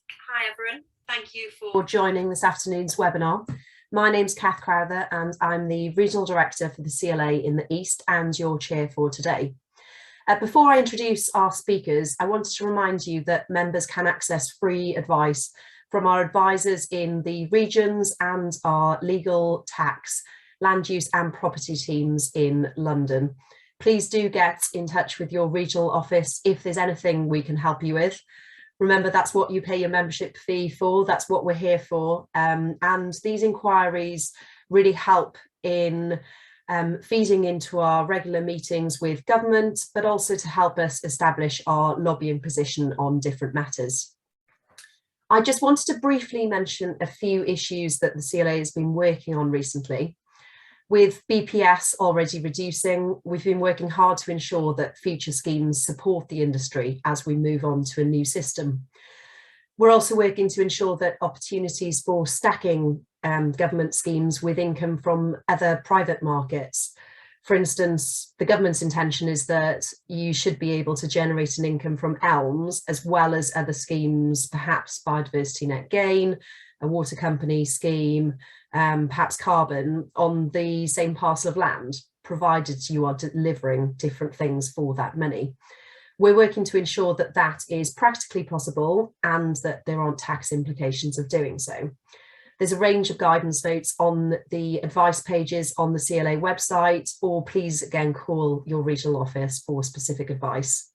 Hi everyone, thank you for joining this afternoon's webinar. My name's Kath Crowther and I'm the Regional Director for the CLA in the East and your chair for today. Before I introduce our speakers, I wanted to remind you that members can access free advice from our advisors in the regions and our legal, tax, land use and property teams in London. Please do get in touch with your regional office if there's anything we can help you with. Remember, that's what you pay your membership fee for, that's what we're here for. And these inquiries really help in feeding into our regular meetings with government, but also to help us establish our lobbying position on different matters. I just wanted to briefly mention a few issues that the CLA has been working on recently. With BPS already reducing, we've been working hard to ensure that future schemes support the industry as we move on to a new system. We're also working to ensure that opportunities for stacking government schemes with income from other private markets. For instance, the government's intention is that you should be able to generate an income from ELMS as well as other schemes, perhaps biodiversity net gain, a water company scheme, perhaps carbon on the same parcel of land, provided you are delivering different things for that money. We're working to ensure that that is practically possible and that there aren't tax implications of doing so. There's a range of guidance notes on the advice pages on the CLA website, or please again call your regional office for specific advice.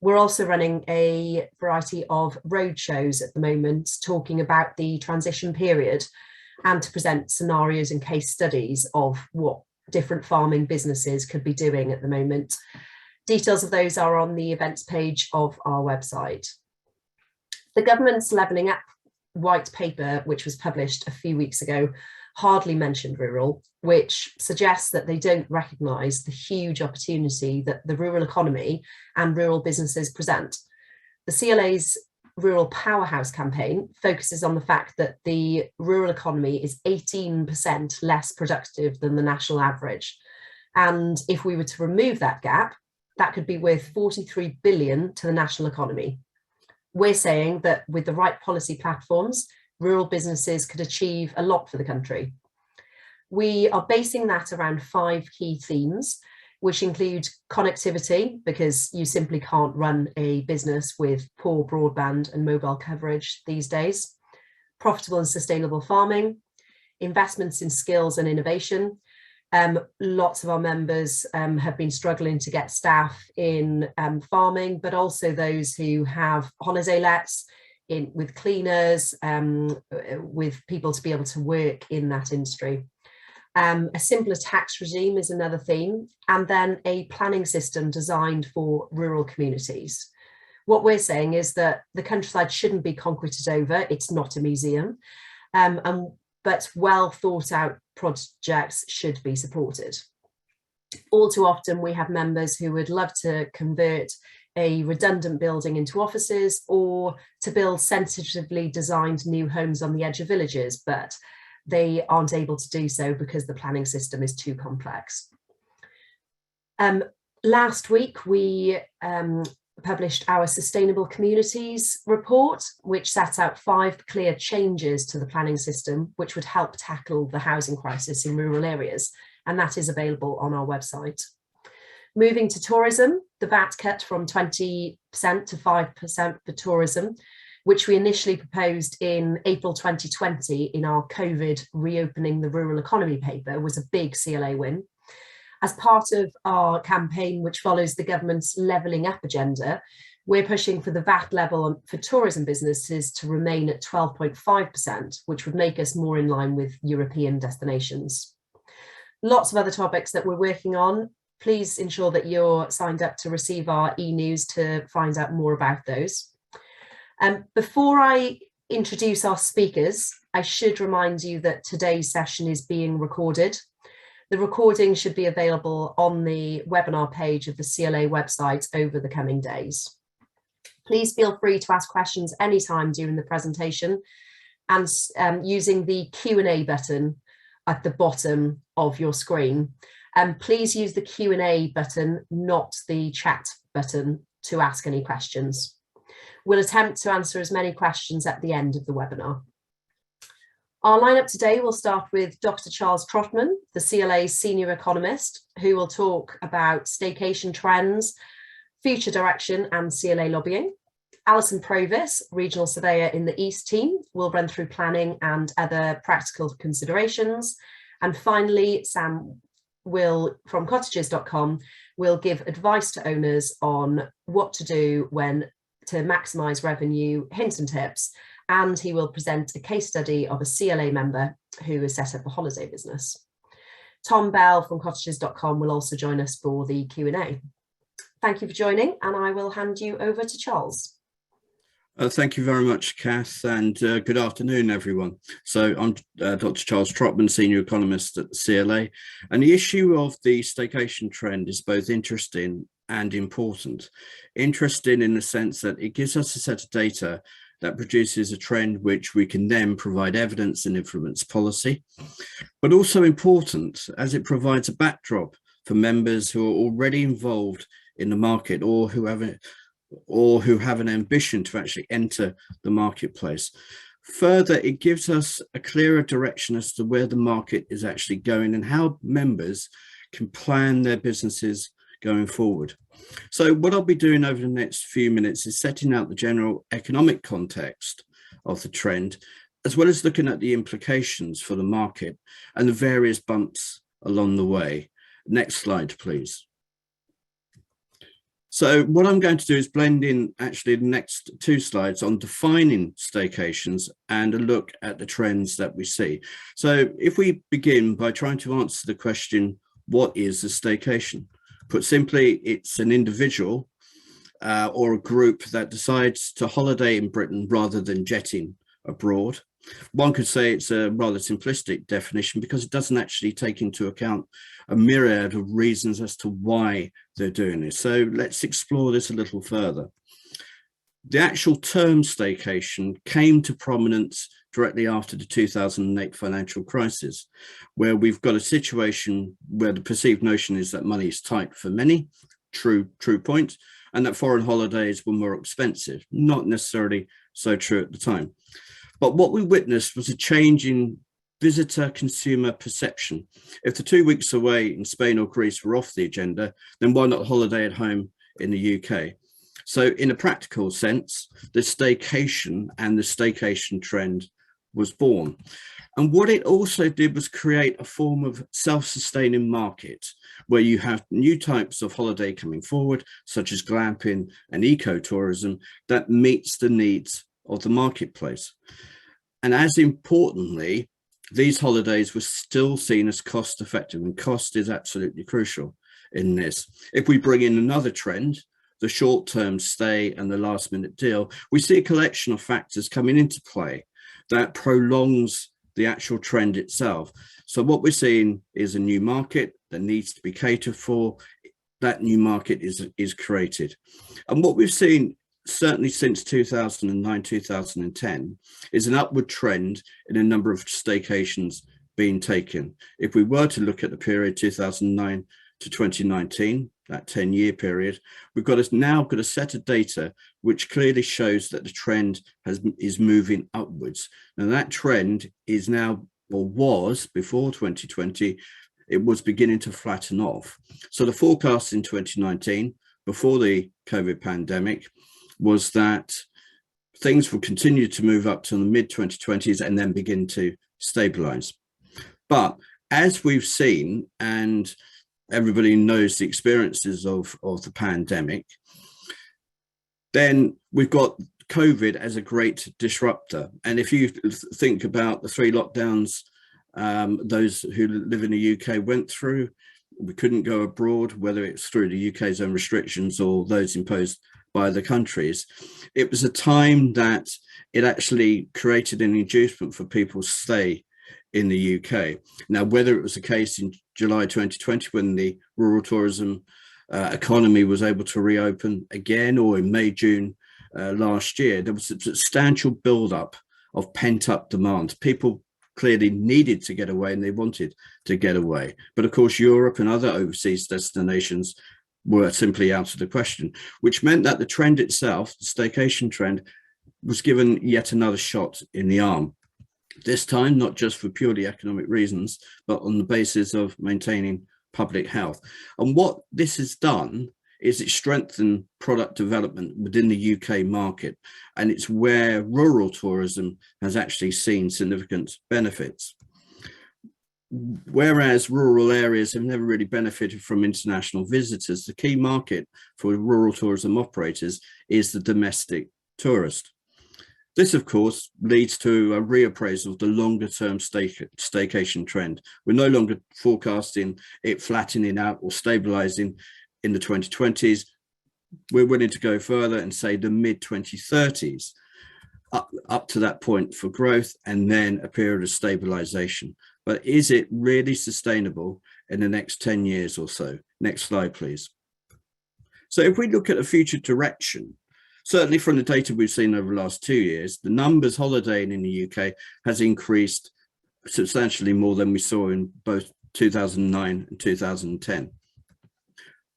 We're also running a variety of roadshows at the moment, talking about the transition period and to present scenarios and case studies of what different farming businesses could be doing at the moment. Details of those are on the events page of our website. The government's Levelling Up white paper, which was published a few weeks ago, hardly mentioned rural, which suggests that they don't recognise the huge opportunity that the rural economy and rural businesses present. The CLA's Rural Powerhouse campaign focuses on the fact that the rural economy is 18% less productive than the national average. And if we were to remove that gap, that could be worth 43 billion to the national economy. We're saying that with the right policy platforms, rural businesses could achieve a lot for the country. We are basing that around 5 key themes, which include connectivity, because you simply can't run a business with poor broadband and mobile coverage these days, profitable and sustainable farming, investments in skills and innovation. Lots of our members have been struggling to get staff in farming, but also those who have holiday lets, with cleaners, with people to be able to work in that industry. A simpler tax regime is another theme, and then a planning system designed for rural communities. What we're saying is that the countryside shouldn't be concreted over, it's not a museum, but well thought out projects should be supported. All too often we have members who would love to convert a redundant building into offices or to build sensitively designed new homes on the edge of villages, but they aren't able to do so because the planning system is too complex. Last week, we published our Sustainable Communities report, which sets out 5 clear changes to the planning system, which would help tackle the housing crisis in rural areas, and that is available on our website. Moving to tourism, the VAT cut from 20% to 5% for tourism, which we initially proposed in April 2020 in our COVID Reopening the Rural Economy paper, was a big CLA win. As part of our campaign, which follows the government's Levelling Up agenda, we're pushing for the VAT level for tourism businesses to remain at 12.5%, which would make us more in line with European destinations. Lots of other topics that we're working on. Please ensure that you're signed up to receive our e-news to find out more about those. Before I introduce our speakers, I should remind you that today's session is being recorded. The recording should be available on the webinar page of the CLA website over the coming days. Please feel free to ask questions anytime during the presentation and using the Q&A button at the bottom of your screen. Please use the Q&A button, not the chat button, to ask any questions. We'll attempt to answer as many questions at the end of the webinar. Our lineup today will start with Dr. Charles Trotman, the CLA's senior economist, who will talk about staycation trends, future direction and CLA lobbying. Alison Provis, regional surveyor in the East team, will run through planning and other practical considerations. And finally, Sam will, from cottages.com, will give advice to owners on what to do when to maximise revenue, hints and tips, and he will present a case study of a CLA member who has set up a holiday business. Tom Bell from cottages.com will also join us for the Q&A. Thank you for joining, and I will hand you over to Charles. Thank you very much, Kath, and good afternoon, everyone. So I'm Dr. Charles Trotman, Senior Economist at the CLA, and the issue of the staycation trend is both interesting and important. Interesting in the sense that it gives us a set of data that produces a trend which we can then provide evidence and influence policy, but also important as it provides a backdrop for members who are already involved in the market or who have an ambition to actually enter the marketplace. Further, it gives us a clearer direction as to where the market is actually going and how members can plan their businesses going forward. So what I'll be doing over the next few minutes is setting out the general economic context of the trend, as well as looking at the implications for the market and the various bumps along the way. Next slide, please. So what I'm going to do is blend in actually the next two slides on defining staycations and a look at the trends that we see. So if we begin by trying to answer the question, what is a staycation? Put simply, it's an individual or a group that decides to holiday in Britain rather than jetting abroad. One could say it's a rather simplistic definition because it doesn't actually take into account a myriad of reasons as to why they're doing this. So let's explore this a little further. The actual term staycation came to prominence directly after the 2008 financial crisis, where we've got a situation where the perceived notion is that money is tight for many, true point, and that foreign holidays were more expensive, not necessarily so true at the time. But what we witnessed was a change in visitor consumer perception. If the 2 weeks away in Spain or Greece were off the agenda, then why not holiday at home in the UK? So in a practical sense, the staycation and the staycation trend was born. And what it also did was create a form of self-sustaining market where you have new types of holiday coming forward, such as glamping and ecotourism, that meets the needs of the marketplace. And as importantly, these holidays were still seen as cost effective, and cost is absolutely crucial in this. If we bring in another trend, the short-term stay and the last-minute deal, we see a collection of factors coming into play that prolongs the actual trend itself. So what we're seeing is a new market that needs to be catered for. That new market is created. And what we've seen certainly since 2009, 2010, is an upward trend in a number of staycations being taken. If we were to look at the period 2009 to 2019, that 10-year period, we've now got a set of data which clearly shows that the trend is moving upwards. Now that trend is now, or was before 2020, it was beginning to flatten off. So the forecast in 2019, before the COVID pandemic, was that things will continue to move up to the mid-2020s and then begin to stabilize. But as we've seen, and everybody knows the experiences of the pandemic, then we've got COVID as a great disruptor. And if you think about the 3 lockdowns those who live in the UK went through, we couldn't go abroad, whether it's through the UK's own restrictions or those imposed by the countries. It was a time that it actually created an inducement for people to stay in the UK. Now, whether it was the case in July 2020 when the rural tourism economy was able to reopen again, or in May, June last year, there was a substantial build-up of pent-up demand. People clearly needed to get away and they wanted to get away. But of course, Europe and other overseas destinations were simply out of the question, which meant that the trend itself, the staycation trend, was given yet another shot in the arm. This time, not just for purely economic reasons, but on the basis of maintaining public health. And what this has done is it strengthened product development within the UK market. And it's where rural tourism has actually seen significant benefits. Whereas rural areas have never really benefited from international visitors, the key market for rural tourism operators is the domestic tourist. This, of course, leads to a reappraisal of the longer-term staycation trend. We're no longer forecasting it flattening out or stabilizing in the 2020s. We're willing to go further and say the mid-2030s, up to that point for growth and then a period of stabilization. But is it really sustainable in the next 10 years or so? Next slide, please. So if we look at the future direction, certainly from the data we've seen over the last 2 years, the numbers holidaying in the UK has increased substantially more than we saw in both 2009 and 2010.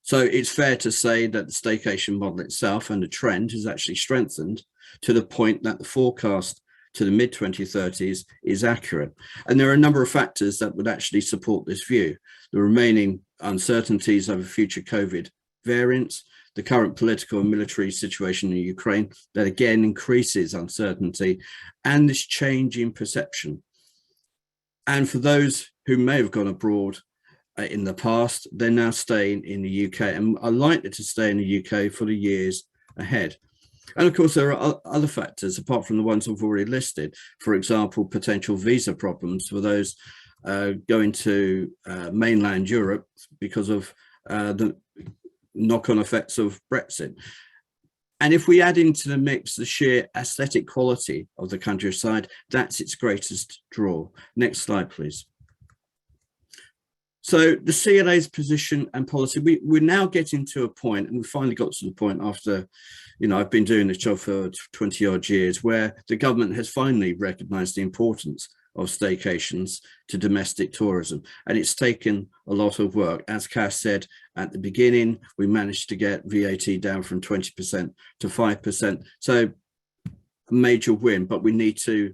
So it's fair to say that the staycation model itself and the trend has actually strengthened to the point that the forecast to the mid-2030s is accurate. And there are a number of factors that would actually support this view. The remaining uncertainties over future COVID variants, the current political and military situation in Ukraine that again increases uncertainty, and this change in perception. And for those who may have gone abroad in the past, they're now staying in the UK and are likely to stay in the UK for the years ahead. And of course, there are other factors apart from the ones I've already listed. For example, potential visa problems for those going to mainland Europe because of the knock-on effects of Brexit. And if we add into the mix the sheer aesthetic quality of the countryside, that's its greatest draw. Next slide, please. So the CLA's position and policy, we're now getting to a point, and we finally got to the point after, I've been doing this job for 20 odd years, where the government has finally recognised the importance of staycations to domestic tourism. And it's taken a lot of work. As Cass said at the beginning, we managed to get VAT down from 20% to 5%. So a major win, but we need to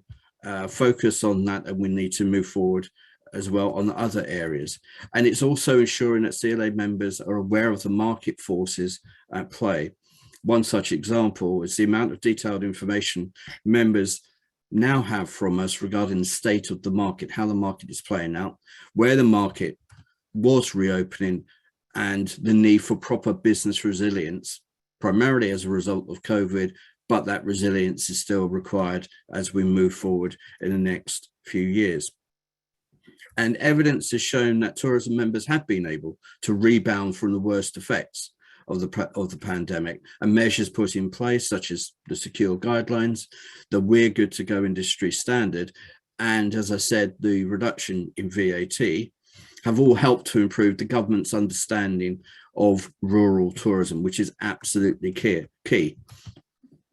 focus on that, and we need to move forward as well on other areas. And it's also ensuring that CLA members are aware of the market forces at play. One such example is the amount of detailed information members now have from us regarding the state of the market, how the market is playing out, where the market was reopening, and the need for proper business resilience, primarily as a result of COVID, but that resilience is still required as we move forward in the next few years. And evidence has shown that tourism members have been able to rebound from the worst effects of the pandemic, and measures put in place such as the secure guidelines, the We're Good to Go industry standard, and as I said, the reduction in VAT have all helped to improve the government's understanding of rural tourism, which is absolutely key.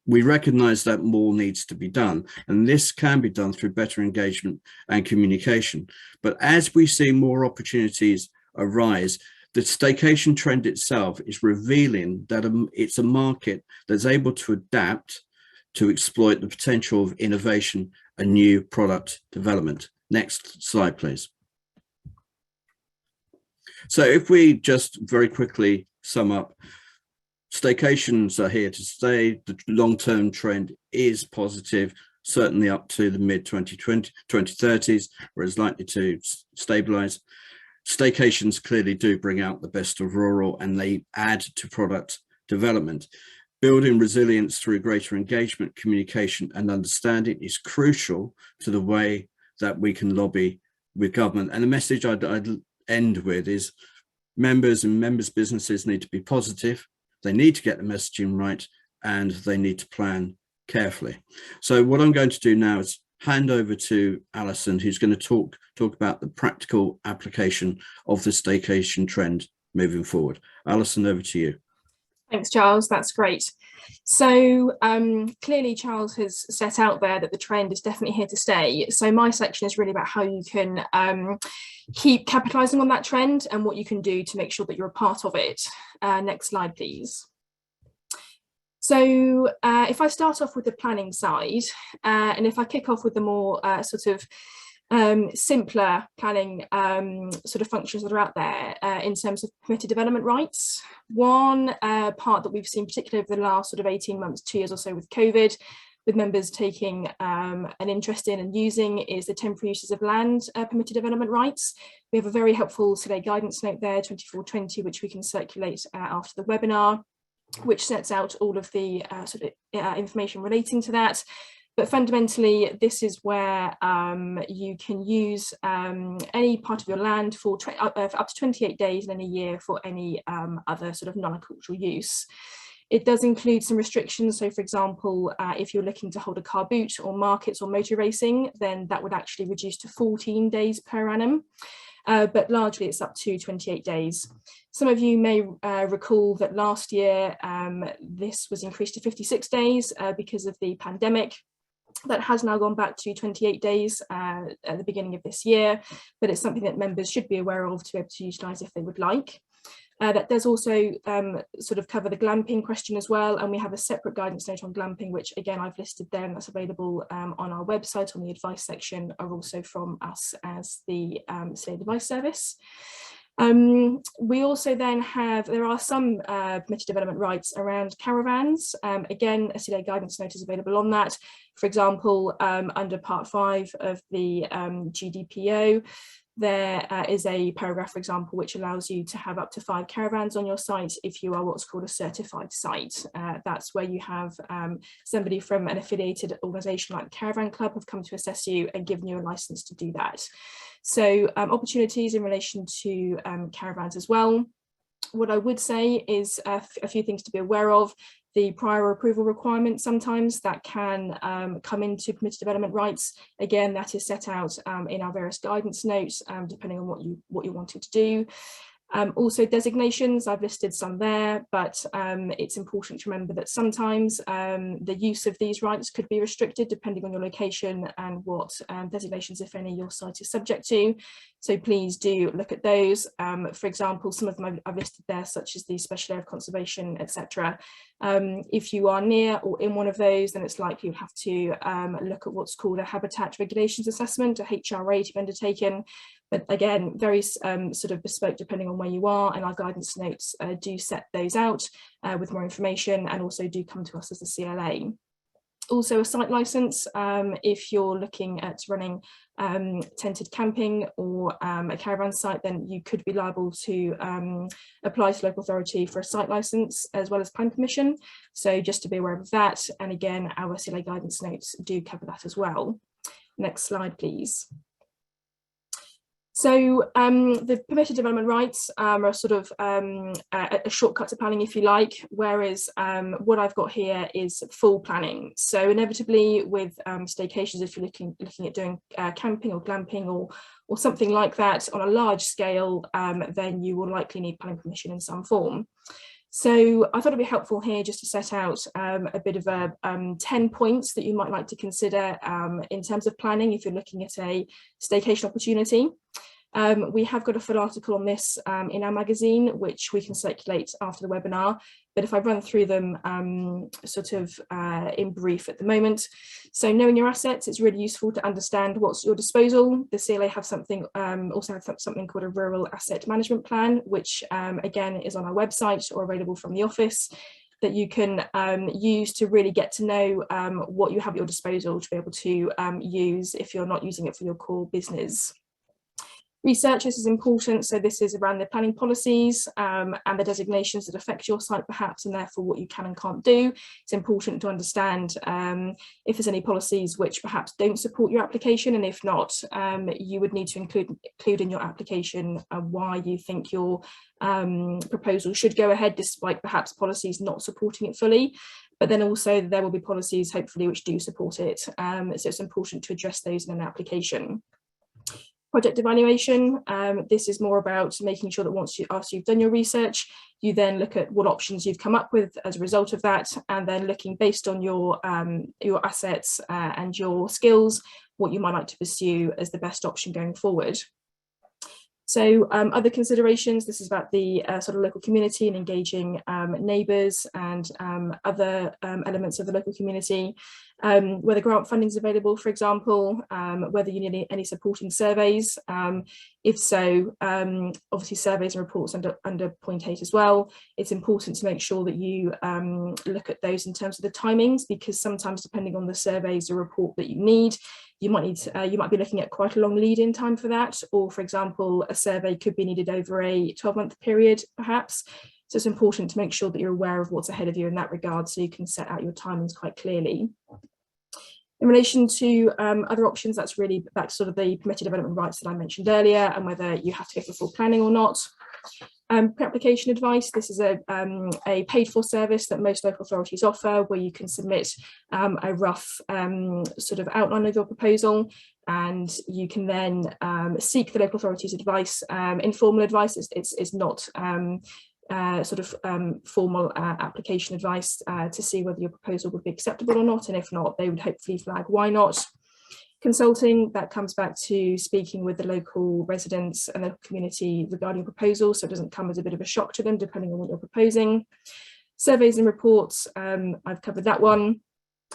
We recognise that more needs to be done, and this can be done through better engagement and communication. But as we see more opportunities arise, the staycation trend itself is revealing that it's a market that's able to adapt to exploit the potential of innovation and new product development. Next slide, please. So if we just very quickly sum up, staycations are here to stay. The long-term trend is positive, certainly up to the mid-2030s, where it's likely to stabilise. Staycations clearly do bring out the best of rural, and they add to product development. Building resilience through greater engagement, communication and understanding is crucial to the way that we can lobby with government. And the message I'd end with is members and members' businesses need to be positive. They need to get the messaging right, and they need to plan carefully. So what I'm going to do now is hand over to Alison, who's going to talk about the practical application of the staycation trend moving forward. Alison, over to you. Thanks, Charles. That's great. So clearly Charles has set out there that the trend is definitely here to stay. So my section is really about how you can keep capitalising on that trend and what you can do to make sure that you're a part of it. Next slide, please. So if I start off with the planning side, and if I kick off with the more sort of simpler planning sort of functions that are out there in terms of permitted development rights. One part that we've seen particularly over the last sort of 18 months, 2 years or so with COVID, with members taking an interest in and using, is the temporary uses of land permitted development rights. We have a very helpful CLA guidance note there, 2420, which we can circulate after the webinar, which sets out all of the sort of information relating to that. But fundamentally, this is where you can use any part of your land for up to 28 days in any year for any other sort of non-agricultural use. It does include some restrictions. So, for example, if you're looking to hold a car boot or markets or motor racing, then that would actually reduce to 14 days per annum. But largely it's up to 28 days. Some of you may recall that last year this was increased to 56 days because of the pandemic. That has now gone back to 28 days at the beginning of this year, but it's something that members should be aware of to be able to utilise if they would like. That does also sort of cover the glamping question as well, and we have a separate guidance note on glamping, which again I've listed there, and that's available on our website on the advice section, are also from us as the CLA Advice Service. We also then have, there are some permitted development rights around caravans. Again, a CLA guidance note is available on that. For example, under Part 5 of the GDPO, there is a paragraph, for example, which allows you to have up to 5 caravans on your site if you are what's called a certified site. That's where you have somebody from an affiliated organisation like the Caravan Club have come to assess you and given you a licence to do that. So opportunities in relation to caravans as well. What I would say is a few things to be aware of. The prior approval requirement, sometimes that can come into permitted development rights. Again, that is set out in our various guidance notes, depending on what you wanted to do. Also designations, I've listed some there, but it's important to remember that sometimes the use of these rights could be restricted depending on your location and what designations, if any, your site is subject to. So please do look at those. For example, some of them I've listed there, such as the special area of conservation, etc. If you are near or in one of those, then it's likely you'll have to look at what's called a habitat regulations assessment, a HRA to be undertaken. But again, very sort of bespoke depending on where you are, and our guidance notes do set those out with more information, and also do come to us as a CLA. Also a site licence, if you're looking at running tented camping or a caravan site, then you could be liable to apply to local authority for a site licence as well as planning permission. So just to be aware of that, and again, our CLA guidance notes do cover that as well. Next slide, please. So the permitted development rights are sort of a shortcut to planning, if you like, whereas what I've got here is full planning. So inevitably with staycations, if you're looking at doing camping or glamping or something like that on a large scale, then you will likely need planning permission in some form. So I thought it'd be helpful here just to set out a bit of 10 points that you might like to consider in terms of planning if you're looking at a staycation opportunity. We have got a full article on this in our magazine, which we can circulate after the webinar. But if I run through them sort of in brief at the moment. So knowing your assets, it's really useful to understand what's your disposal. The CLA have something, also have something called a rural asset management plan, which again is on our website or available from the office, that you can use to really get to know what you have at your disposal to be able to use if you're not using it for your core business. Research, this is important, so this is around the planning policies and the designations that affect your site perhaps, and therefore what you can and can't do. It's important to understand if there's any policies which perhaps don't support your application, and if not, you would need to include in your application why you think your proposal should go ahead despite perhaps policies not supporting it fully. But then also there will be policies hopefully which do support it, so it's important to address those in an application. Project evaluation, this is more about making sure that after you've done your research, you then look at what options you've come up with as a result of that, and then looking based on your assets and your skills, what you might like to pursue as the best option going forward. So other considerations, this is about the sort of local community and engaging neighbours and other elements of the local community, whether grant funding is available, for example, whether you need any supporting surveys. If so, obviously surveys and reports under point 8 as well. It's important to make sure that you look at those in terms of the timings, because sometimes depending on the surveys or report that you need, you might be looking at quite a long lead-in time for that, or for example, a survey could be needed over a 12-month period, perhaps. So it's important to make sure that you're aware of what's ahead of you in that regard, so you can set out your timings quite clearly. In relation to other options, that's really back to sort of the permitted development rights that I mentioned earlier, and whether you have to go for full planning or not. Pre-application advice, this is a paid-for service that most local authorities offer, where you can submit a rough sort of outline of your proposal, and you can then seek the local authority's advice. Informal advice is not formal application advice to see whether your proposal would be acceptable or not, and if not, they would hopefully flag why not. Consulting, that comes back to speaking with the local residents and the community regarding proposals, so it doesn't come as a bit of a shock to them depending on what you're proposing. Surveys and reports, I've covered that one.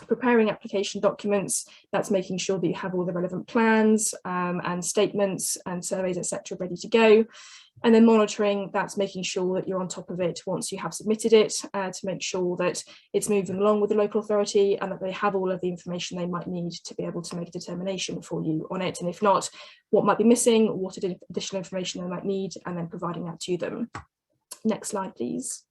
Preparing application documents, that's making sure that you have all the relevant plans and statements and surveys, etc., ready to go. And then monitoring, that's making sure that you're on top of it once you have submitted it, to make sure that it's moving along with the local authority and that they have all of the information they might need to be able to make a determination for you on it. And if not, what might be missing, what additional information they might need, and then providing that to them. Next slide, please.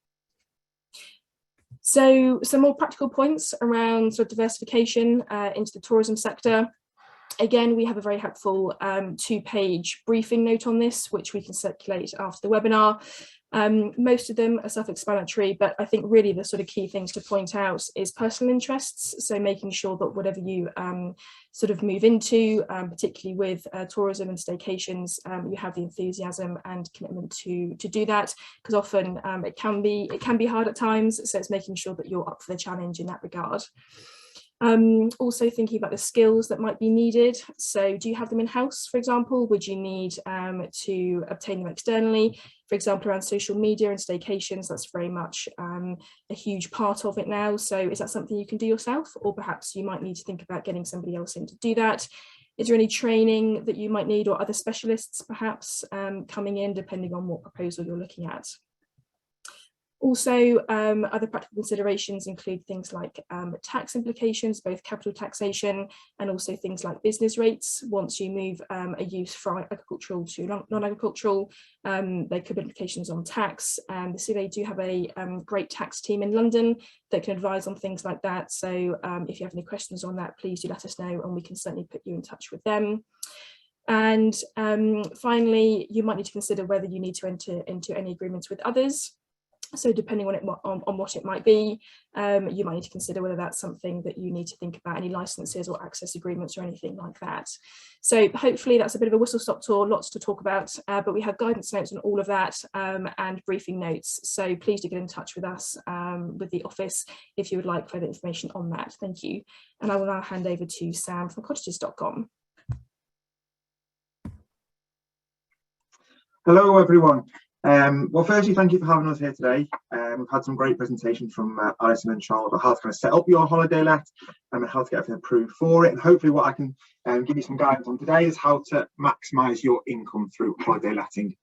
So some more practical points around sort of diversification into the tourism sector. Again, we have a very helpful 2-page briefing note on this, which we can circulate after the webinar. Most of them are self-explanatory, but I think really the sort of key things to point out is personal interests. So making sure that whatever you sort of move into, particularly with tourism and staycations, you have the enthusiasm and commitment to do that, because often it can be hard at times. So it's making sure that you're up for the challenge in that regard. Also thinking about the skills that might be needed. So do you have them in-house, for example? Would you need to obtain them externally? For example, around social media and staycations, that's very much a huge part of it now. So is that something you can do yourself? Or perhaps you might need to think about getting somebody else in to do that. Is there any training that you might need, or other specialists perhaps coming in, depending on what proposal you're looking at? Also, other practical considerations include things like tax implications, both capital taxation and also things like business rates. Once you move a use from agricultural to non-agricultural, there could be implications on tax. The CLA do have a great tax team in London that can advise on things like that. So if you have any questions on that, please do let us know, and we can certainly put you in touch with them. And finally, you might need to consider whether you need to enter into any agreements with others. So depending on what it might be, you might need to consider whether that's something that you need to think about, any licenses or access agreements or anything like that. So hopefully that's a bit of a whistle-stop tour, lots to talk about, but we have guidance notes on all of that and briefing notes. So please do get in touch with us, with the office, if you would like further information on that. Thank you. And I will now hand over to Sam from cottages.com. Hello, everyone. Well, firstly, thank you for having us here today. We've had some great presentations from Alison and Charles on how to kind of set up your holiday let and how to get everything approved for it. And hopefully what I can give you some guidance on today is how to maximise your income through holiday letting.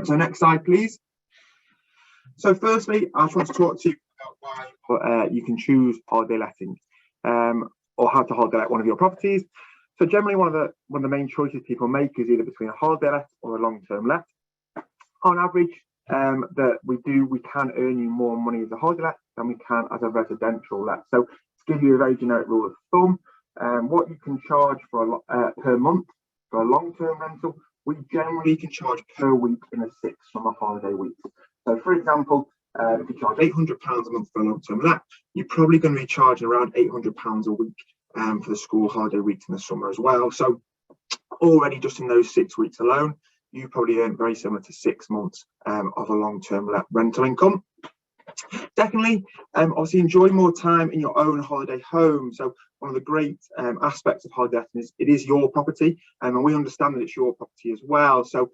So next slide, please. So firstly, I just want to talk to you about why you can choose holiday letting or how to holiday let one of your properties. So generally one of the main choices people make is either between a holiday let or a long-term let. On average, we can earn you more money as a holiday let than we can as a residential let. So to give you a very generic rule of thumb, what you can charge for per month for a long-term rental, we generally can charge per week in a 6 summer holiday weeks. So for example, if you charge £800 a month for a long-term let, you're probably going to be charging around £800 a week for the school holiday weeks in the summer as well. So already just in those 6 weeks alone, you probably earned very similar to 6 months of a long-term rental income. Secondly, obviously enjoy more time in your own holiday home. So one of the great aspects of holiday letting is it is your property, and we understand that it's your property as well. So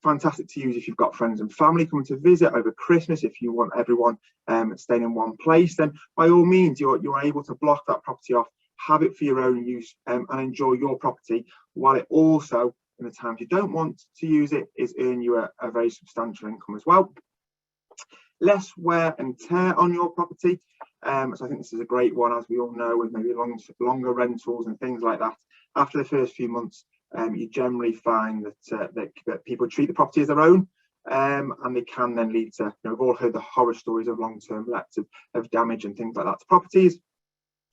fantastic to use if you've got friends and family coming to visit over Christmas. If you want everyone staying in one place, then by all means you're able to block that property off, have it for your own use, and enjoy your property, while it also, in the times you don't want to use it, is earn you a very substantial income as well. Less wear and tear on your property. So I think this is a great one, as we all know, with maybe longer rentals and things like that. After the first few months, you generally find that people treat the property as their own, and they can then lead to, we've all heard the horror stories of long-term lets of damage and things like that to properties.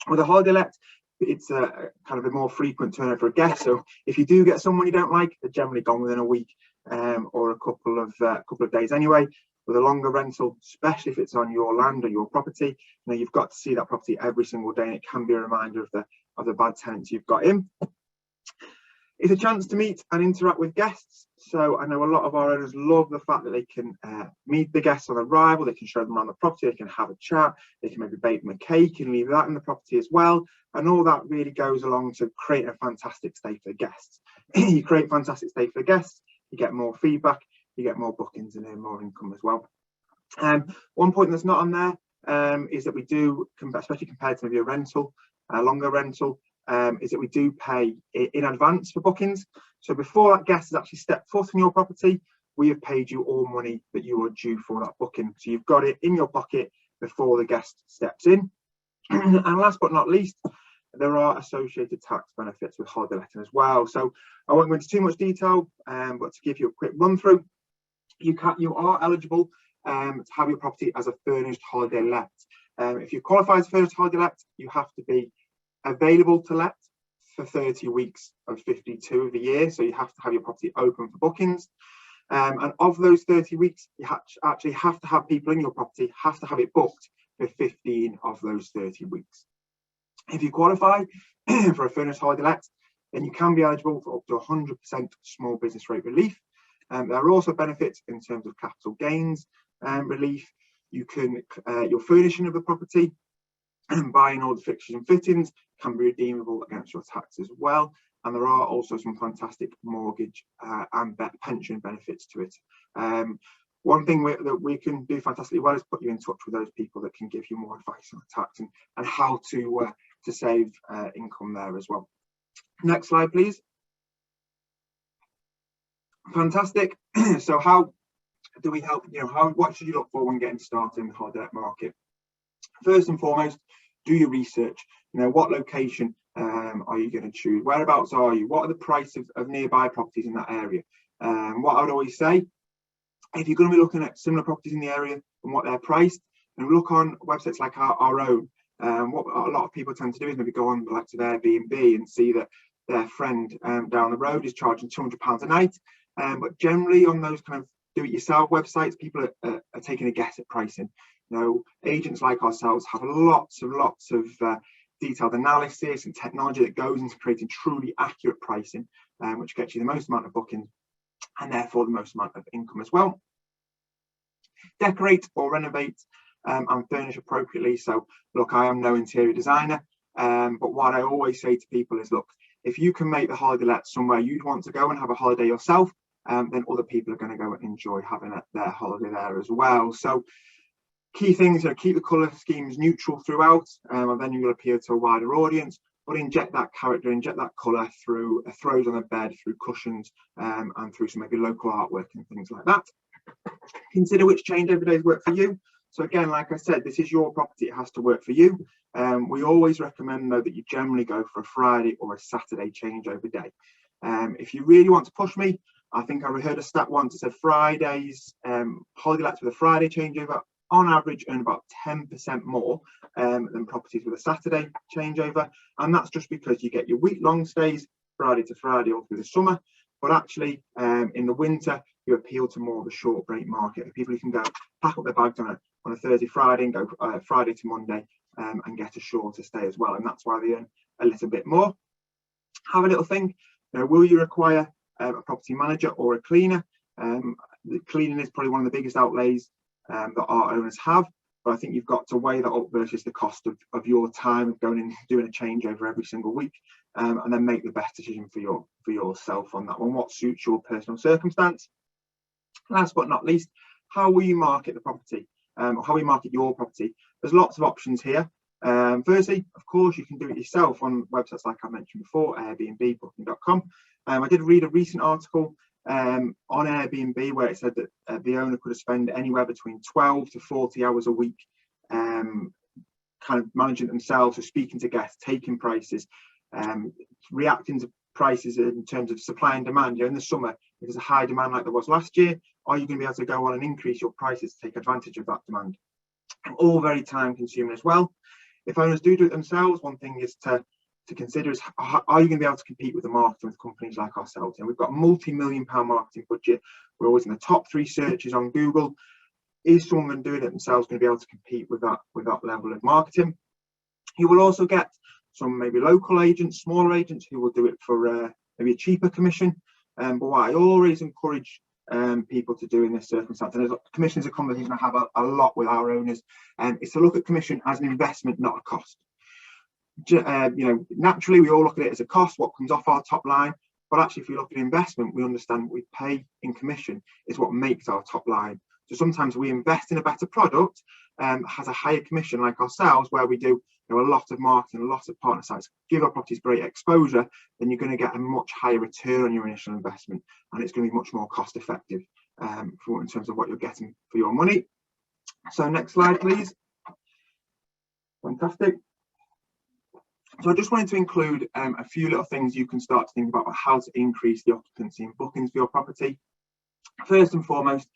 With a holiday let, it's a kind of a more frequent turnover of guests. So if you do get someone you don't like, they're generally gone within a week or a couple of days anyway. With a longer rental, especially if it's on your land or your property, you've got to see that property every single day, and it can be a reminder of the bad tenants you've got in. It's a chance to meet and interact with guests. So I know a lot of our owners love the fact that they can meet the guests on arrival, they can show them around the property, they can have a chat, they can maybe bake them a cake and leave that in the property as well. And all that really goes along to create a fantastic stay for the guests. You create a fantastic stay for the guests, you get more feedback, you get more bookings and earn more income as well. One point that's not on there is that we do, especially compared to maybe a rental, a longer rental, is that we do pay in advance for bookings. So before that guest has actually stepped foot on your property, we have paid you all money that you are due for that booking. So you've got it in your pocket before the guest steps in. And last but not least, there are associated tax benefits with holiday letting as well. So I won't go into too much detail, but to give you a quick run through, you are eligible to have your property as a furnished holiday let. If you qualify as a furnished holiday let, you have to be available to let for 30 weeks of 52 of the year. So you have to have your property open for bookings. And of those 30 weeks, you actually have to have people in your property, have to have it booked for 15 of those 30 weeks. If you qualify for a furnished holiday let, then you can be eligible for up to 100% small business rate relief. There are also benefits in terms of capital gains relief. You can your furnishing of the property and buying all the fixtures and fittings can be redeemable against your tax as well. And there are also some fantastic mortgage and pension benefits to it. One thing that we can do fantastically well is put you in touch with those people that can give you more advice on the tax and how to save income there as well. Next slide, please. Fantastic. So how do we help? What should you look for when getting started in the holiday let market? First and foremost, do your research. What location are you going to choose? Whereabouts are you? What are the prices of nearby properties in that area? What I would always say, if you're going to be looking at similar properties in the area and what they're priced, and look on websites like our own. What a lot of people tend to do is maybe go on the likes of Airbnb and see that their friend down the road is charging £200 a night. But generally on those kind of do-it-yourself websites, people are taking a guess at pricing. Agents like ourselves have lots of detailed analysis and technology that goes into creating truly accurate pricing, which gets you the most amount of bookings and therefore the most amount of income as well. Decorate or renovate and furnish appropriately. So look, I am no interior designer, but what I always say to people is, look, if you can make the holiday let somewhere you'd want to go and have a holiday yourself, then other people are going to go and enjoy having their holiday there as well. So key things are keep the colour schemes neutral throughout, and then you will appeal to a wider audience, but inject that character, inject that colour through throws on the bed, through cushions, and through some maybe local artwork and things like that. Consider which changeover days work for you. So again, like I said, this is your property, it has to work for you. We always recommend though that you generally go for a Friday or a Saturday changeover day. If you really want to push me, I think I heard a stat once that said Fridays, holiday lets with a Friday changeover on average earn about 10% more than properties with a Saturday changeover. And that's just because you get your week-long stays Friday to Friday all through the summer. But actually in the winter, you appeal to more of the short break market of people who can go pack up their bags on a Thursday, Friday and go Friday to Monday and get a shorter stay as well. And that's why they earn a little bit more. Have a little think. will you require a property manager or a cleaner? The cleaning is probably one of the biggest outlays that our owners have, but I think you've got to weigh that up versus the cost of your time of going and doing a changeover every single week, and then make the best decision for yourself on that one, what suits your personal circumstance. Last but not least, how will you market the property, or how will you market your property? There's lots of options here. Firstly, of course, you can do it yourself on websites like I mentioned before, Airbnb, booking.com. I did read a recent article on Airbnb where it said that the owner could spend anywhere between 12 to 40 hours a week kind of managing it themselves, so speaking to guests, taking prices, reacting to prices in terms of supply and demand. In the summer, if there's a high demand like there was last year, are you going to be able to go on and increase your prices to take advantage of that demand? All very time consuming as well. If owners do it themselves, one thing is to consider is, are you going to be able to compete with the marketing with companies like ourselves? And we've got a multi-million-pound marketing budget. We're always in the top 3 searches on Google. Is someone doing it themselves going to be able to compete with that level of marketing? You will also get some maybe local agents, smaller agents who will do it for maybe a cheaper commission. But what I always encourage people to do in this circumstance, and commission is a conversation I have a lot with our owners, is to look at commission as an investment, not a cost. Naturally we all look at it as a cost, what comes off our top line, but actually if we look at investment, we understand what we pay in commission is what makes our top line. So sometimes we invest in a better product, has a higher commission like ourselves, where we do a lot of marketing, a lot of partner sites, give our properties great exposure, then you're going to get a much higher return on your initial investment, and it's going to be much more cost effective in terms of what you're getting for your money. So next slide, please. Fantastic. So I just wanted to include a few little things you can start to think about how to increase the occupancy and bookings for your property. First and foremost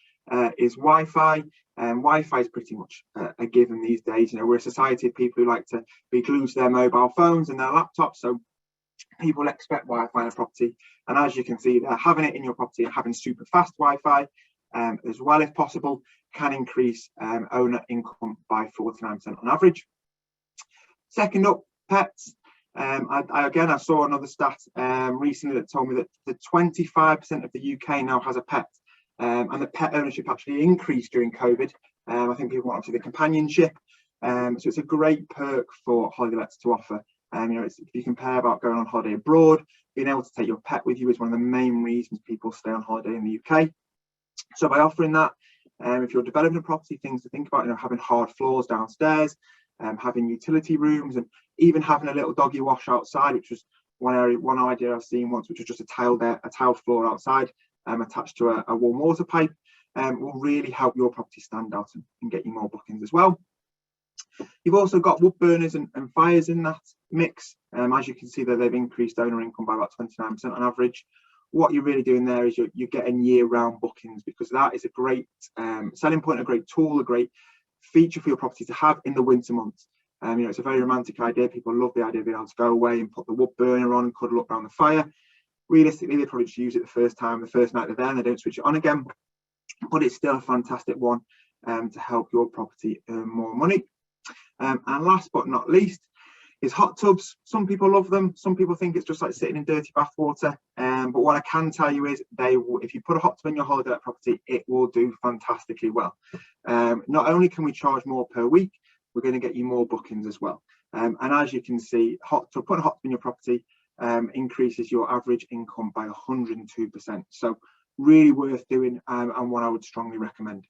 is Wi-Fi. Wi-Fi is pretty much a given these days. We're a society of people who like to be glued to their mobile phones and their laptops, so people expect Wi-Fi in a property. And as you can see there, having it in your property and having super fast Wi-Fi as well, if possible, can increase owner income by 49% on average. Second up, pets. I saw another stat recently that told me that 25% of the UK now has a pet, and the pet ownership actually increased during COVID. I think people want obviously the companionship, so it's a great perk for holiday lets to offer. If you compare about going on holiday abroad, being able to take your pet with you is one of the main reasons people stay on holiday in the UK. So by offering that, if you're developing a property, things to think about, having hard floors downstairs, having utility rooms, and even having a little doggy wash outside, which was one idea I've seen once, which was just a tiled floor outside attached to a warm water pipe, will really help your property stand out and get you more bookings as well. You've also got wood burners and fires in that mix. As you can see there, they've increased owner income by about 29% on average. What you're really doing there is you're getting year-round bookings, because that is a great selling point, a great tool, a great feature for your property to have in the winter months. It's a very romantic idea. People love the idea of being able to go away and put the wood burner on and cuddle up around the fire. Realistically, they probably just use it the first night they're there, and they don't switch it on again. But it's still a fantastic one to help your property earn more money. And last but not least is hot tubs. Some people love them. Some people think it's just like sitting in dirty bath water. But what I can tell you is if you put a hot tub in your holiday let property, it will do fantastically well. Not only can we charge more per week, we're going to get you more bookings as well. And as you can see, putting a hot tub in your property increases your average income by 102%. So really worth doing, and one I would strongly recommend.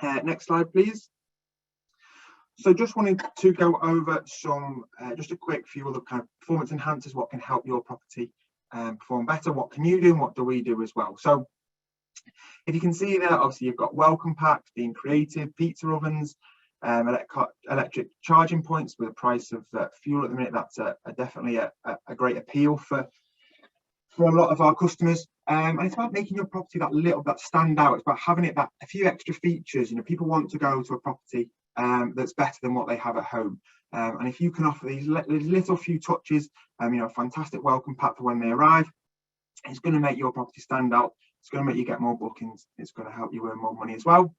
Next slide, please. So just wanted to go over some, just a quick few other kind of performance enhancers, what can help your property perform better, what can you do and what do we do as well. So if you can see there, obviously you've got welcome packs, being creative, pizza ovens, electric charging points with the price of fuel at the minute. That's definitely a great appeal for a lot of our customers. And it's about making your property that stand out. It's about having it a few extra features. People want to go to a property that's better than what they have at home. And if you can offer these little few touches, a fantastic welcome pack for when they arrive, it's going to make your property stand out. It's going to make you get more bookings. It's going to help you earn more money as well.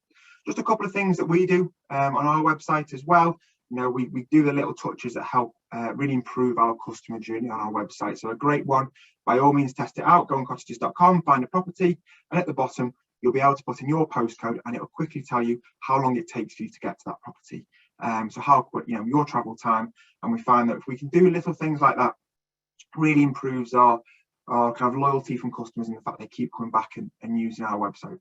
Just a couple of things that we do on our website as well. We do the little touches that help really improve our customer journey on our website. So a great one, by all means, test it out. Go on cottages.com, find a property, and at the bottom you'll be able to put in your postcode, and it will quickly tell you how long it takes for you to get to that property. So how quick, your travel time. And we find that if we can do little things like that, really improves our kind of loyalty from customers and the fact they keep coming back and using our website.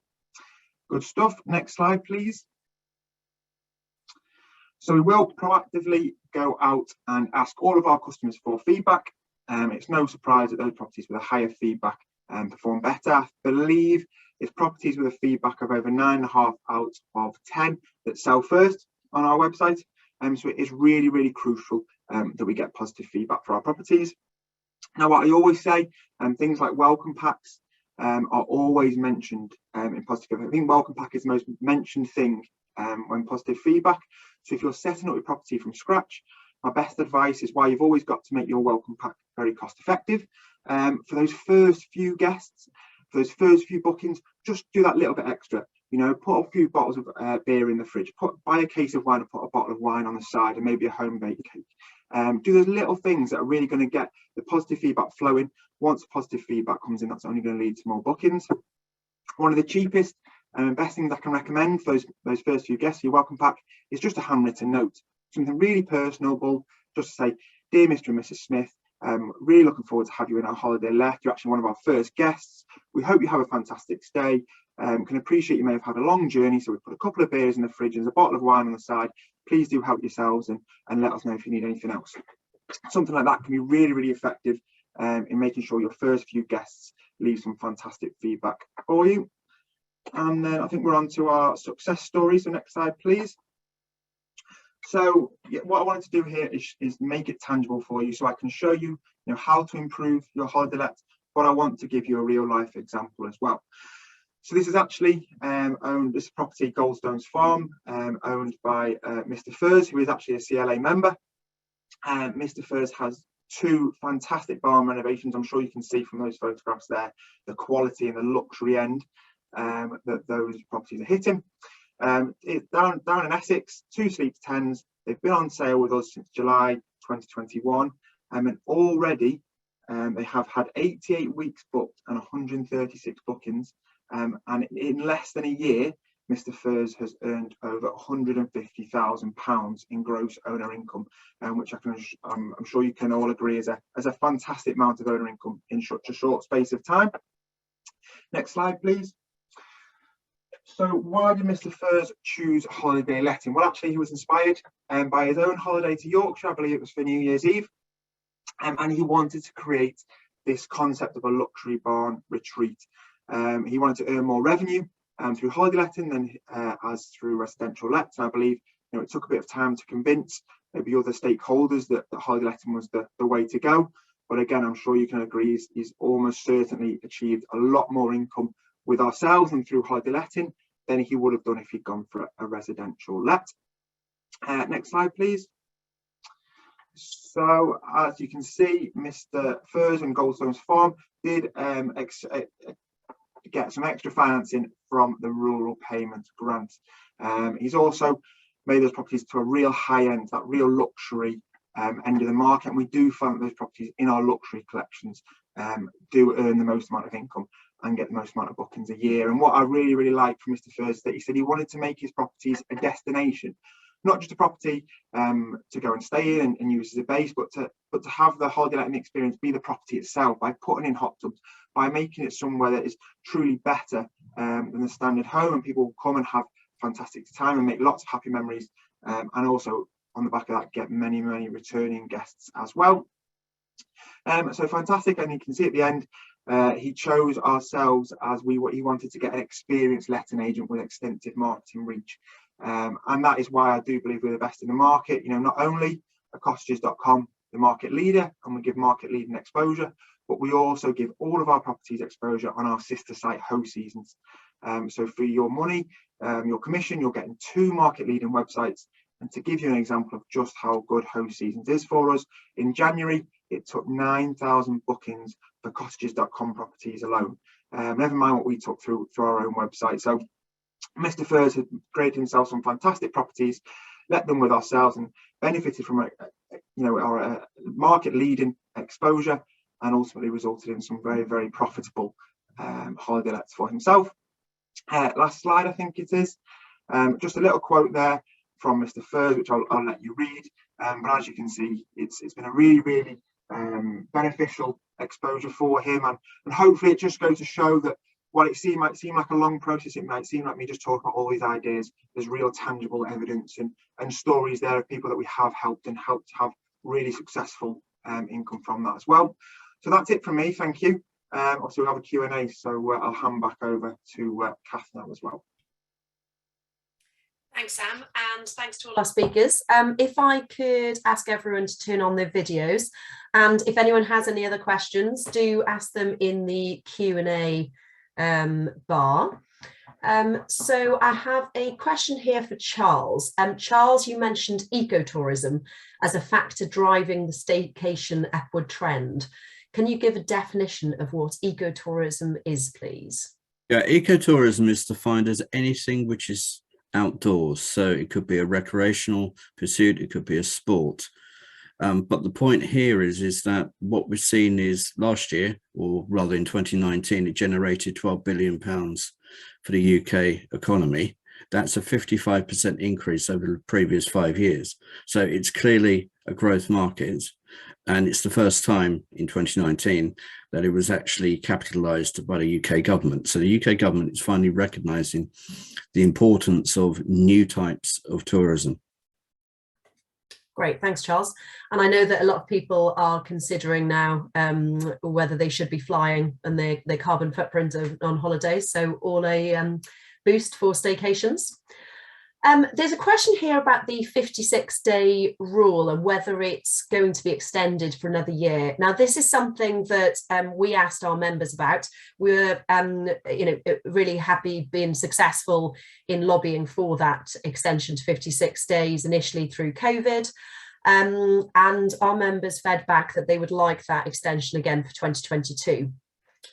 Good stuff. Next slide, please. So we will proactively go out and ask all of our customers for feedback. It's no surprise that those properties with a higher feedback perform better. I believe it's properties with a feedback of over 9.5 out of 10 that sell first on our website. So it is really, really crucial that we get positive feedback for our properties. Now, what I always say, things like welcome packs are always mentioned in positive feedback. I think welcome pack is the most mentioned thing when positive feedback. So if you're setting up your property from scratch, my best advice is why you've always got to make your welcome pack very cost effective. For those first few guests, for those first few bookings, just do that little bit extra. Put a few bottles of beer in the fridge, buy a case of wine and put a bottle of wine on the side, and maybe a home baked cake. Do those little things that are really going to get the positive feedback flowing. Once positive feedback comes in, that's only going to lead to more bookings. One of the cheapest and best things I can recommend for those first few guests, your welcome pack, is just a handwritten note, something really personable, just to say, dear Mr. and Mrs. Smith, really looking forward to have you in our holiday let. You're actually one of our first guests. We hope you have a fantastic stay. Can appreciate you may have had a long journey, so we put a couple of beers in the fridge and a bottle of wine on the side. Please do help yourselves and let us know if you need anything else. Something like that can be really, really effective in making sure your first few guests leave some fantastic feedback for you. And then I think we're on to our success story. So next slide, please. So what I wanted to do here is make it tangible for you, so I can show you, how to improve your holiday let, but I want to give you a real life example as well. So this is actually this property, Goldstone's farm, owned by Mr. Furs, who is actually a CLA member. Mr. Furs has 2 fantastic barn renovations. I'm sure you can see from those photographs there the quality and the luxury end that those properties are hitting. It's down in Essex, 2 sleeps 10s. They've been on sale with us since July 2021, and already they have had 88 weeks booked and 136 bookings. And in less than a year, Mr. Furs has earned over £150,000 in gross owner income, which I'm sure you can all agree is a fantastic amount of owner income in such a short space of time. Next slide, please. So why did Mr. Furs choose holiday letting? Well, actually, he was inspired by his own holiday to Yorkshire. I believe it was for New Year's Eve, and he wanted to create this concept of a luxury barn retreat. He wanted to earn more revenue through holiday letting than as through residential lets. And I believe it took a bit of time to convince maybe other stakeholders that holiday letting was the way to go. But again, I'm sure you can agree he's almost certainly achieved a lot more income with ourselves and through holiday letting than he would have done if he'd gone for a residential let. Next slide, please. So as you can see, Mr. Furs and Goldstone's farm did get some extra financing from the Rural Payments Grant. He's also made those properties to a real high end, that real luxury end of the market, and we do find that those properties in our luxury collections do earn the most amount of income and get the most amount of bookings a year. And what I really, really like from Mr. Furs is that he said he wanted to make his properties a destination, not just a property to go and stay in and use as a base, but to have the holiday letting experience be the property itself, by putting in hot tubs, by making it somewhere that is truly better than the standard home, and people will come and have fantastic time and make lots of happy memories, and also on the back of that get many, many returning guests as well. So fantastic. And you can see at the end he chose ourselves as he wanted to get an experienced letting agent with extensive marketing reach, and that is why I do believe we're the best in the market. Not only are cottages.com the market leader and we give market leading exposure, but we also give all of our properties exposure on our sister site Host Seasons. So for your money, your commission, you're getting 2 market leading websites. And to give you an example of just how good Host Seasons is for us, in January it took 9,000 bookings for cottages.com properties alone, never mind what we took through our own website. So Mr. Furs had created himself some fantastic properties, let them with ourselves, and benefited from are a market leading exposure, and ultimately resulted in some very, very profitable holiday lets for himself. Last slide, I think it is. Just a little quote there from Mr. Furs, which I'll let you read. But as you can see, it's been a really, really beneficial exposure for him, and hopefully it just goes to show that while it might seem like a long process, it might seem like me just talking about all these ideas, there's real tangible evidence and stories there of people that we have helped and helped have really successful income from that as well. So that's it from me, thank you. Also we have a Q&A, so I'll hand back over to Kath now as well. Thanks, Sam, and thanks to all our speakers. If I could ask everyone to turn on their videos, and if anyone has any other questions, do ask them in the Q&A bar. So I have a question here for Charles. Charles, you mentioned ecotourism as a factor driving the staycation upward trend. Can you give a definition of what ecotourism is, please? Yeah, ecotourism is defined as anything which is outdoors. So it could be a recreational pursuit, it could be a sport. But the point here is that what we've seen is last year, or rather in 2019, it generated £12 billion for the UK economy. That's a 55% increase over the previous 5 years. So it's clearly a growth market. And it's the first time in 2019 that it was actually capitalised by the UK government. So the UK government is finally recognising the importance of new types of tourism. Great, thanks, Charles. And I know that a lot of people are considering now whether they should be flying and their carbon footprint on holidays. So all a boost for staycations. There's a question here about the 56-day rule and whether it's going to be extended for another year. Now, this is something that we asked our members about. We were, really happy being successful in lobbying for that extension to 56 days initially through COVID. And our members fed back that they would like that extension again for 2022.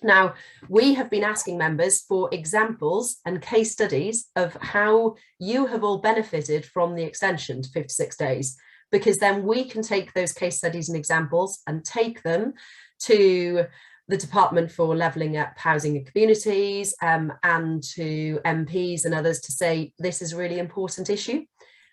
Now, we have been asking members for examples and case studies of how you have all benefited from the extension to 56 days, because then we can take those case studies and examples and take them to the Department for Levelling Up Housing and Communities and to MPs and others to say, this is a really important issue.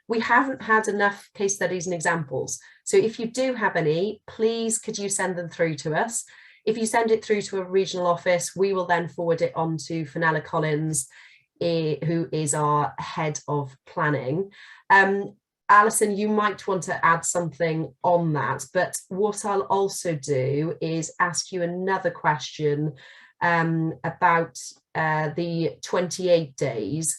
We haven't had enough case studies and examples. So if you do have any, please could you send them through to us? If you send it through to a regional office, we will then forward it on to Fenella Collins, who is our head of planning. Alison, you might want to add something on that, but what I'll also do is ask you another question about the 28 days.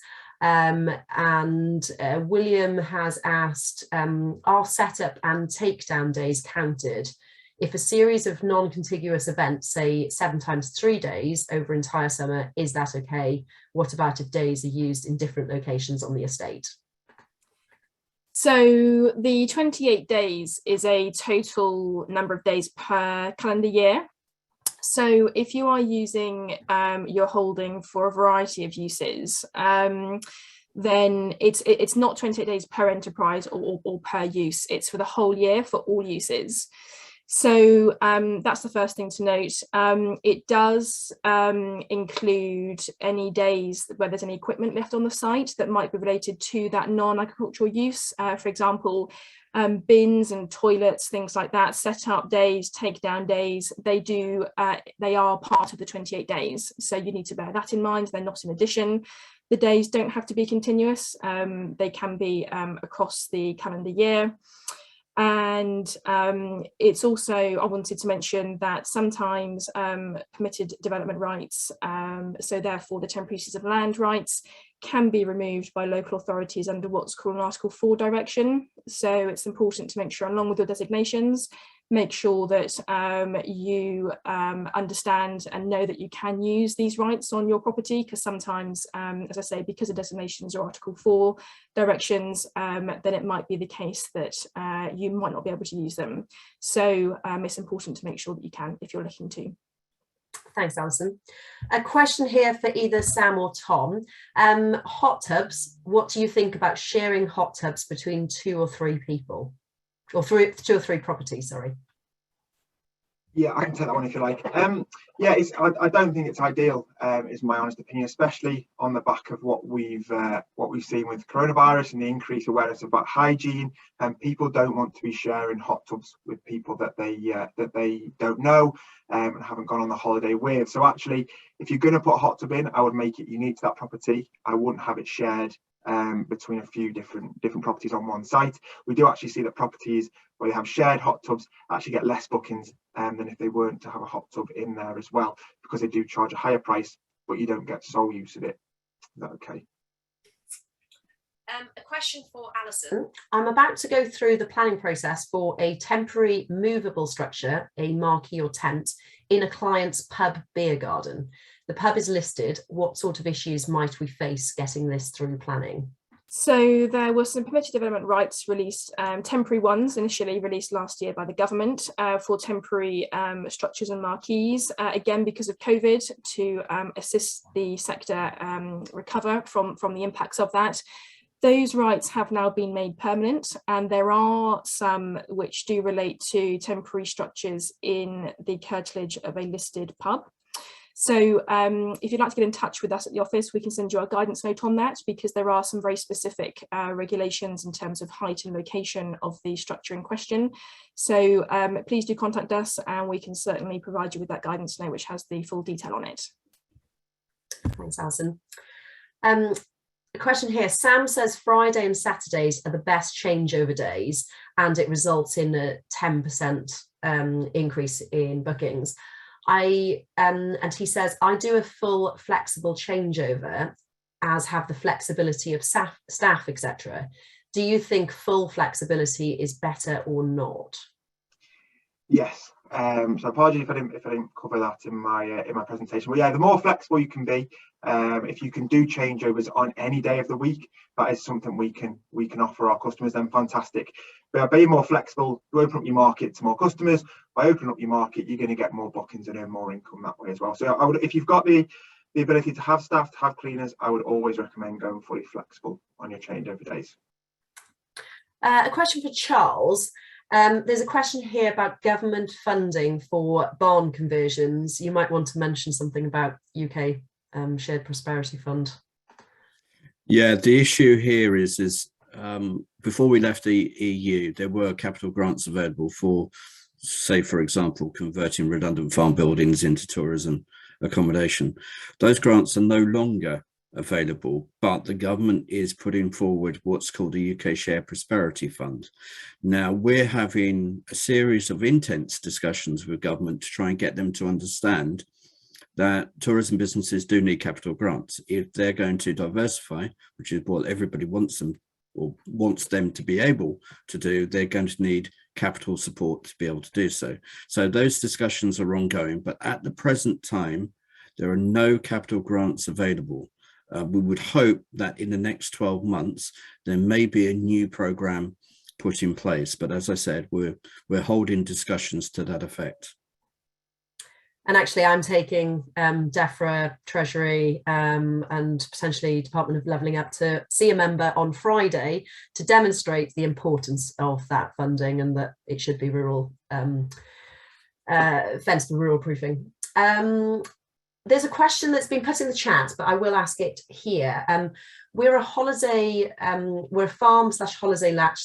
William has asked, are setup and takedown days counted? If a series of non-contiguous events, say 7 times 3 days over entire summer, is that okay? What about if days are used in different locations on the estate? So the 28 days is a total number of days per calendar year. So if you are using your holding for a variety of uses, then it's not 28 days per enterprise or per use, it's for the whole year for all uses. So that's the first thing to note. It does include any days where there's any equipment left on the site that might be related to that non-agricultural use. For example, bins and toilets, things like that, set up days, take down days, they are part of the 28 days. So you need to bear that in mind. They're not in addition. The days don't have to be continuous. They can be across the calendar year. And it's also, I wanted to mention that sometimes permitted development rights, so therefore the temporary uses of land rights, can be removed by local authorities under what's called an Article 4 direction. So it's important to make sure, along with your designations, make sure that you understand and know that you can use these rights on your property, because sometimes, as I say, because of designations or Article 4 directions, then it might be the case that you might not be able to use them. So it's important to make sure that you can if you're looking to. Thanks, Alison. A question here for either Sam or Tom. Hot tubs, what do you think about sharing hot tubs between 2 or 3 people? or two or three properties, sorry. Yeah, I can take that one if you like. Yeah, I don't think it's ideal, is my honest opinion, especially on the back of what we've seen with coronavirus and the increased awareness about hygiene. And people don't want to be sharing hot tubs with people that they don't know and haven't gone on the holiday with. So actually, if you're going to put a hot tub in, I would make it unique to that property. I wouldn't have it shared between a few different properties on one site. We do actually see that properties where they have shared hot tubs actually get less bookings than if they weren't to have a hot tub in there as well, because they do charge a higher price, but you don't get sole use of it. Is that okay? A question for Alison. I'm about to go through the planning process for a temporary movable structure, a marquee or tent, in a client's pub beer garden. The pub is listed. What sort of issues might we face getting this through planning? So there were some permitted development rights released, temporary ones initially released last year by the government for temporary structures and marquees, again because of COVID, to assist the sector recover from the impacts of that. Those rights have now been made permanent, and there are some which do relate to temporary structures in the curtilage of a listed pub. So if you'd like to get in touch with us at the office, we can send you a guidance note on that, because there are some very specific regulations in terms of height and location of the structure in question. So please do contact us, and we can certainly provide you with that guidance note, which has the full detail on it. Thanks, Alison. A question here, Sam says Friday and Saturdays are the best changeover days, and it results in a 10% increase in bookings. And he says, I do a full flexible changeover, as have the flexibility of staff, etc. Do you think full flexibility is better or not? Yes. So apologies if I didn't cover that in my presentation. But yeah, the more flexible you can be, if you can do changeovers on any day of the week, that is something we can offer our customers. Then fantastic. But being more flexible, you open up your market to more customers. By opening up your market, you're going to get more bookings and earn more income that way as well. So I would, if you've got the ability to have staff, to have cleaners, I would always recommend going fully flexible on your changeover days. A question for Charles. There's a question here about government funding for barn conversions. You might want to mention something about UK Shared Prosperity Fund. Yeah, the issue here is before we left the EU, there were capital grants available for, say, for example, converting redundant farm buildings into tourism accommodation. Those grants are no longer available, but the government is putting forward what's called the UK Shared Prosperity Fund. Now, we're having a series of intense discussions with government to try and get them to understand that tourism businesses do need capital grants. If they're going to diversify, which is what everybody wants them or wants them to be able to do, they're going to need capital support to be able to do so. So those discussions are ongoing, but at the present time, there are no capital grants available. We would hope that in the next 12 months, there may be a new programme put in place. But as I said, we're holding discussions to that effect. And actually, I'm taking DEFRA, Treasury and potentially Department of Levelling Up to see a member on Friday to demonstrate the importance of that funding and that it should be rural, fence for rural proofing. There's a question that's been put in the chat, but I will ask it here. We're a holiday, we're a farm / holiday let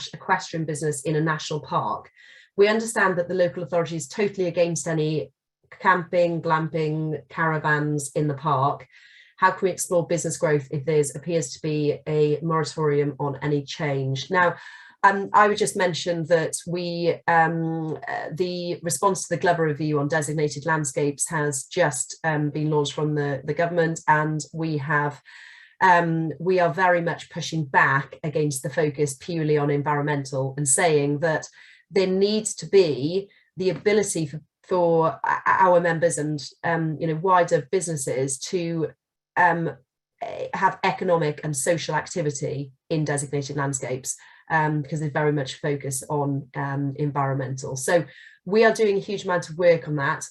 / equestrian business in a national park. We understand that the local authority is totally against any camping, glamping, caravans in the park. How can we explore business growth if there appears to be a moratorium on any change? Now, I would just mention that we, the response to the Glover review on designated landscapes has just been launched from the government, and we are very much pushing back against the focus purely on environmental and saying that there needs to be the ability for our members and wider businesses to have economic and social activity in designated landscapes. Because they very much focus on environmental. So we are doing a huge amount of work on that.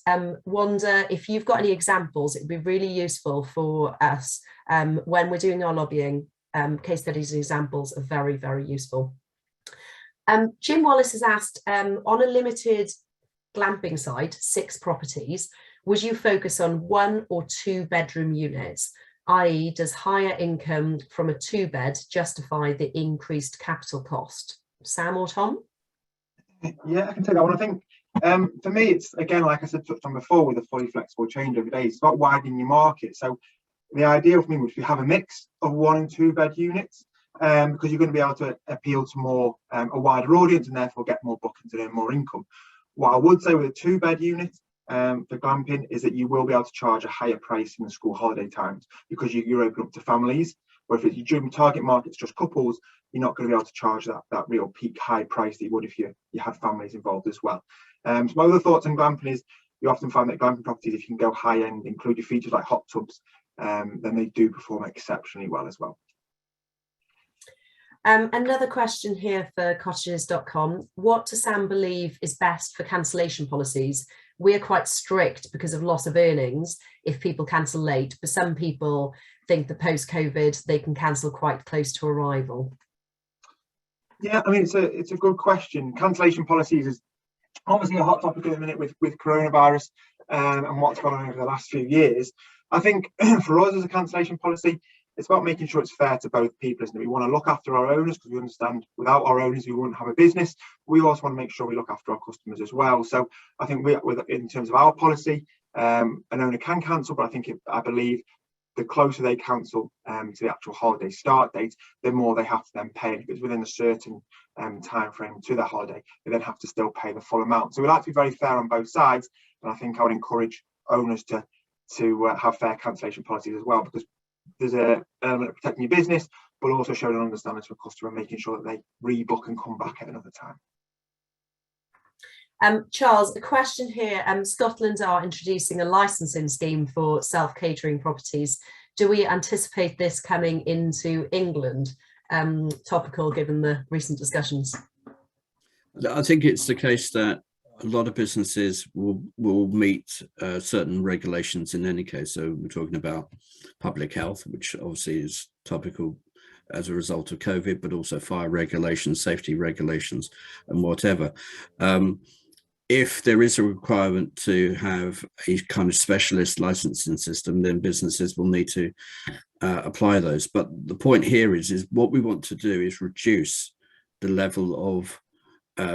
Wanda, if you've got any examples, it'd be really useful for us when we're doing our lobbying. Case studies and examples are very, very useful. Jim Wallace has asked, on a limited glamping site, 6 properties, would you focus on 1 or 2 bedroom units, i.e. does higher income from a 2-bed justify the increased capital cost? Sam or Tom? Yeah, I can take that one. I think for me, it's, again, like I said, touched on before, with a fully flexible changeover days, it's about widening your market. So the ideal for me would be to have a mix of 1 and 2 bed units, because you're going to be able to appeal to more a wider audience and therefore get more bookings and earn more income. What I would say with a 2-bed unit for glamping is that you will be able to charge a higher price in the school holiday times, because you're open up to families. Where if your target market's just couples, you're not going to be able to charge that real peak high price that you would if you had families involved as well. So my other thoughts on glamping is, you often find that glamping properties, if you can go high end, include your features like hot tubs, then they do perform exceptionally well as well. Another question here for cottages.com. What does Sam believe is best for cancellation policies? We are quite strict because of loss of earnings if people cancel late, but some people think that post-COVID they can cancel quite close to arrival. Yeah, I mean, it's a good question. Cancellation policies is obviously a hot topic at the minute with coronavirus and what's gone on over the last few years. I think for us as a cancellation policy, it's about making sure it's fair to both people, isn't it? We want to look after our owners, because we understand without our owners we wouldn't have a business. We also want to make sure we look after our customers as well. So I think in terms of our policy, an owner can cancel, but I believe the closer they cancel to the actual holiday start date, the more they have to then pay. If it's within a certain time frame to their holiday, they then have to still pay the full amount. So we like to be very fair on both sides, and I think I would encourage owners to have fair cancellation policies as well, because there's an element of protecting your business, but also showing an understanding to a customer and making sure that they rebook and come back at another time. Charles, a question here. Scotland are introducing a licensing scheme for self-catering properties. Do we anticipate this coming into England? Topical given the recent discussions. I think it's the case that a lot of businesses will meet certain regulations in any case. So we're talking about public health, which obviously is topical as a result of COVID, but also fire regulations, safety regulations, and whatever. If there is a requirement to have a kind of specialist licensing system, then businesses will need to apply those. But the point here is what we want to do is reduce the level of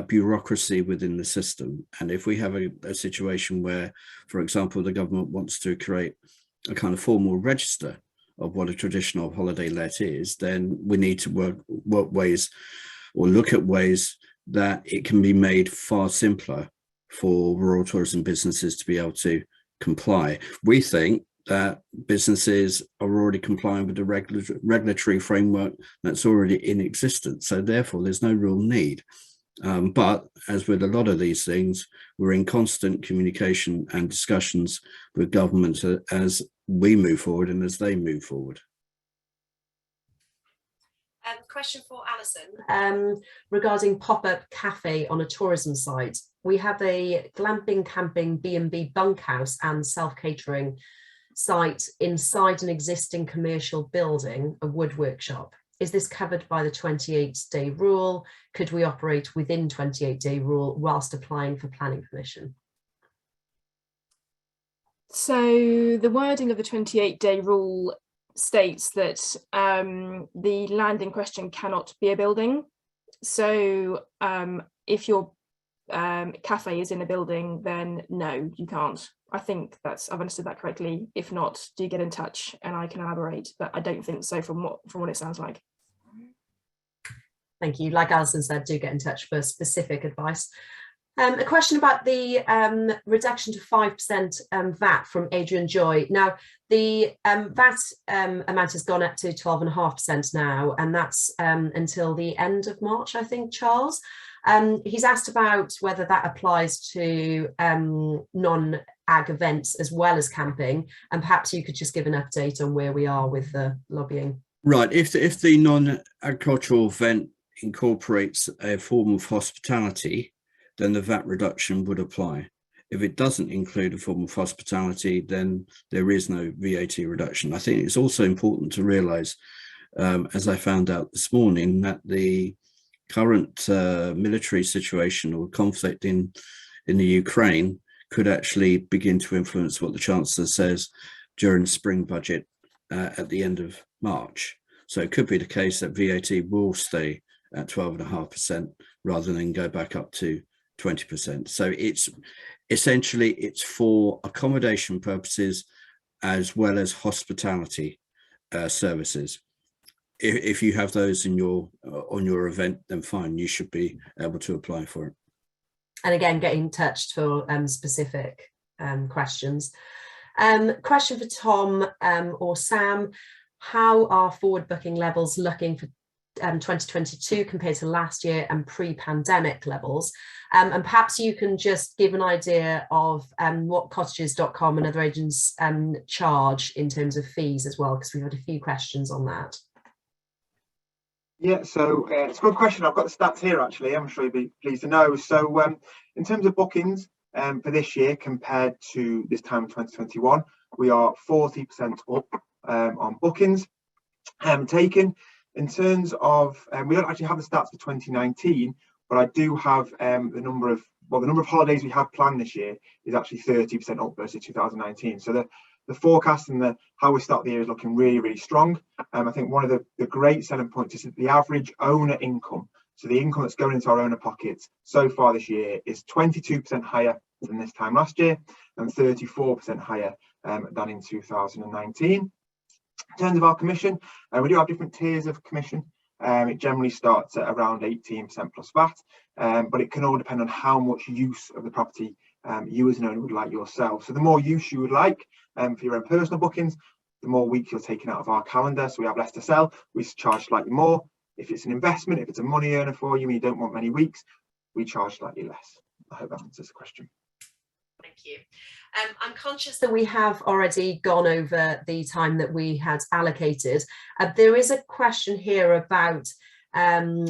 bureaucracy within the system. And if we have a situation where, for example, the government wants to create a kind of formal register of what a traditional holiday let is, then we need to work ways or look at ways that it can be made far simpler for rural tourism businesses to be able to comply. We think that businesses are already complying with the regulatory framework that's already in existence, so therefore there's no real need. But as with a lot of these things, we're in constant communication and discussions with governments as we move forward and as they move forward. Question for Alison regarding pop-up cafe on a tourism site. We have a glamping, camping, B&B bunkhouse and self-catering site inside an existing commercial building, a wood workshop. Is this covered by the 28-day rule? Could we operate within 28-day rule whilst applying for planning permission? So the wording of the 28-day rule states that the land in question cannot be a building. So if your cafe is in a building, then no, you can't. I think I've understood that correctly. If not, do get in touch and I can elaborate, but I don't think so from what it sounds like. Thank you. Like Alison said, do get in touch for specific advice. A question about the reduction to 5% VAT from Adrian Joy. Now, the VAT amount has gone up to 12.5% now, and that's until the end of March, I think, Charles. He's asked about whether that applies to non-ag events as well as camping, and perhaps you could just give an update on where we are with the lobbying. Right. If the non-agricultural event incorporates a form of hospitality, then the VAT reduction would apply. If it doesn't include a form of hospitality, then there is no VAT reduction. I think it's also important to realise, as I found out this morning, that the current military situation or conflict in the Ukraine could actually begin to influence what the Chancellor says during the spring budget at the end of March. So it could be the case that VAT will stay at 12.5% rather than go back up to 20%. So it's essentially, it's for accommodation purposes as well as hospitality services. If you have those in your on your event, then fine, you should be able to apply for it. And again, get in touch for specific questions. Question for Tom or Sam: how are forward booking levels looking for 2022 compared to last year and pre-pandemic levels? And perhaps you can just give an idea of what cottages.com and other agents charge in terms of fees as well, because we've had a few questions on that. Yeah, so it's a good question. I've got the stats here, actually. I'm sure you'll be pleased to know. So in terms of bookings for this year compared to this time in 2021, we are 40% up on bookings taken. In terms of, we don't actually have the stats for 2019, but I do have the number of holidays we have planned this year is actually 30% up versus 2019. So the forecast and how we start the year is looking really, really strong. I think one of the great selling points is that the average owner income, so the income that's going into our owner pockets so far this year, is 22% higher than this time last year and 34% higher than in 2019. In terms of our commission, we do have different tiers of commission. It generally starts at around 18% plus VAT, but it can all depend on how much use of the property you as an owner would like yourself. So the more use you would like for your own personal bookings, the more weeks you're taking out of our calendar. So we have less to sell, we charge slightly more. If it's an investment, if it's a money earner for you and you don't want many weeks, we charge slightly less. I hope that answers the question. Thank you. I'm conscious that we have already gone over the time that we had allocated. There is a question here about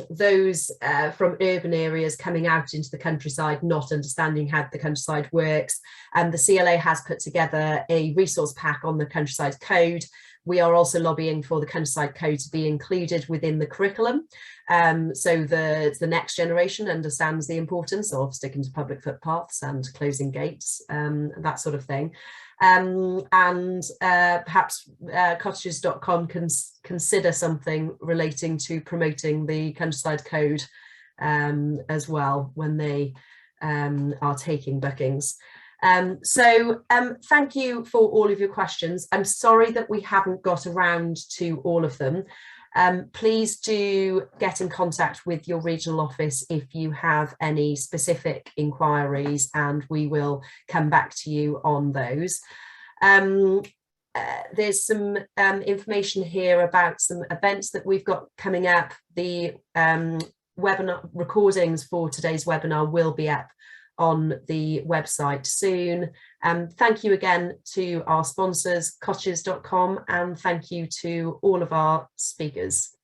those from urban areas coming out into the countryside, not understanding how the countryside works. The CLA has put together a resource pack on the countryside code. We are also lobbying for the countryside code to be included within the curriculum, so the next generation understands the importance of sticking to public footpaths and closing gates, that sort of thing. Perhaps cottages.com can consider something relating to promoting the countryside code as well when they are taking bookings. Thank you for all of your questions. I'm sorry that we haven't got around to all of them. Please do get in contact with your regional office if you have any specific inquiries, and we will come back to you on those. There's some information here about some events that we've got coming up. The webinar recordings for today's webinar will be up on the website soon. Thank you again to our sponsors, cottages.com, and thank you to all of our speakers.